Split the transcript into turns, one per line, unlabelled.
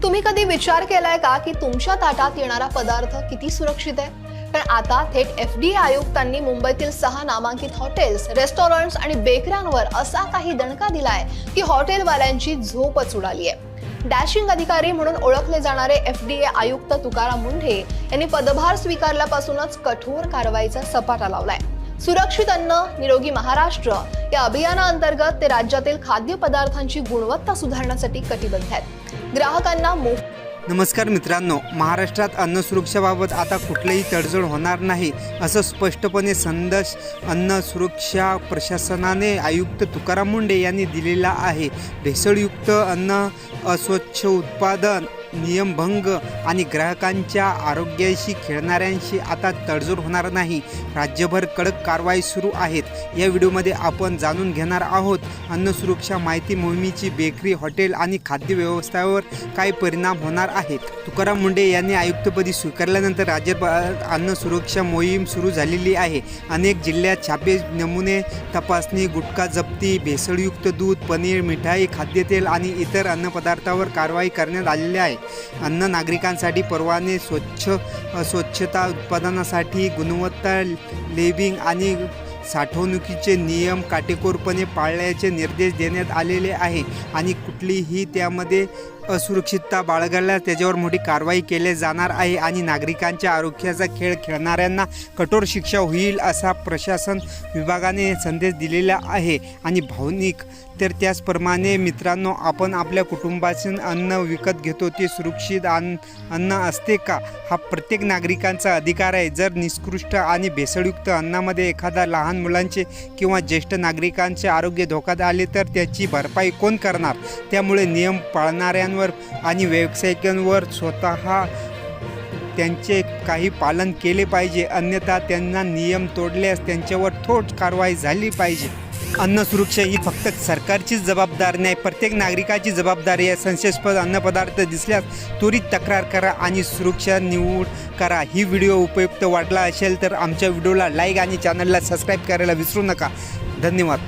तुम्ही कधी विचार केलाय का की तुमच्या ताटात येणारा पदार्थ किती सुरक्षित आहे? कारण आता थेट FDA आयुक्तांनी मुंबईतील 6 नामांकित हॉटेल्स, रेस्टॉरंट्स आणि बेकऱ्यांवर असा काही दणका दिलाय की हॉटेलवाल्यांची झोपच उडाली आहे. डॅशिंग अधिकारी म्हणून ओळखले जाणारे FDA आयुक्त तुकाराम मुंढे यांनी पदभार स्वीकारल्यापासूनच कठोर कारवाईचा सपाटा लावलाय. सुरक्षित अन्न निरोगी महाराष्ट्र या अभियानाअंतर्गत ते राज्यातील खाद्यपदार्थांची गुणवत्ता सुधारण्यासाठी कटिबद्ध आहेत. ग्राहकांना
नमस्कार मित्रांनो, महाराष्ट्रात अन्न सुरक्षेबाबत आता कुठलीही तडजोड होणार नाही असं स्पष्टपणे संदेश अन्न सुरक्षा प्रशासनाने आयुक्त तुकाराम मुंढे यांनी दिलेला आहे. भेसळयुक्त अन्न, अस्वच्छ उत्पादन, नियमभंग आणि ग्राहकांच्या आरोग्याशी खेळणाऱ्यांशी आता तडजोड होणार नाही. राज्यभर कडक कारवाई सुरू आहेत. या व्हिडिओमध्ये आपण जाणून घेणार आहोत अन्न सुरक्षा माहिती मोहिमेची बेकरी, हॉटेल आणि खाद्य व्यवस्थेवर काय परिणाम होणार आहेत. तुकाराम मुंढे यांनी आयुक्तपदी स्वीकारल्यानंतर राज्यभर अन्न सुरक्षा मोहीम सुरू झालेली आहे. अनेक जिल्ह्यात छापे, नमुने तपासणी, गुटखा जप्ती, भेसळयुक्त दूध, पनीर, मिठाई, खाद्यतेल आणि इतर अन्नपदार्थावर कारवाई करण्यात आलेली आहे. अन्न नागरिकांसाठी परवाने, स्वच्छता, उत्पादनासाठी गुणवत्ता लेबिंग आणि साठवणुकीचे नियम काटेकोरपणे पाळण्याचे निर्देश देण्यात आलेले आहे आणि कुठलीही त्यामध्ये असुरक्षितता बाळगल्यास त्याच्यावर मोठी कारवाई केली जाणार आहे आणि नागरिकांच्या आरोग्याचा खेळ खेळणाऱ्यांना कठोर शिक्षा होईल असा प्रशासन विभागाने संदेश दिलेला आहे. आणि भावनिक तर त्याचप्रमाणे मित्रांनो, आपण आपल्या कुटुंबाचे अन्न विकत घेतो ते सुरक्षित अन्न असते का? हा प्रत्येक नागरिकांचा अधिकार आहे. जर निकृष्ट आणि भेसळयुक्त अन्नामध्ये एखादा लहान मुलांचे किंवा ज्येष्ठ नागरिकांचे आरोग्य धोक्यात आले तर त्याची भरपाई कोण करणार? त्यामुळे नियम पाळणाऱ्यांवर आणि व्यावसायिकांवर स्वतः त्यांचे काही पालन केले पाहिजे, अन्यथा त्यांना नियम तोडल्यास त्यांच्यावर ठोस कारवाई झाली पाहिजे. अन्न सुरक्षा ही फक्त सरकारचीच जबाबदारी नाही, प्रत्येक नागरिकाची जबाबदारी आहे. संशयास्पद अन्नपदार्थ दिसल्यास त्वरित तक्रार करा आणि सुरक्षा निवड करा. ही व्हिडिओ उपयुक्त वाटला असेल तर आमच्या व्हिडिओला लाईक आणि चॅनलला सबस्क्राईब करायला विसरू नका. धन्यवाद.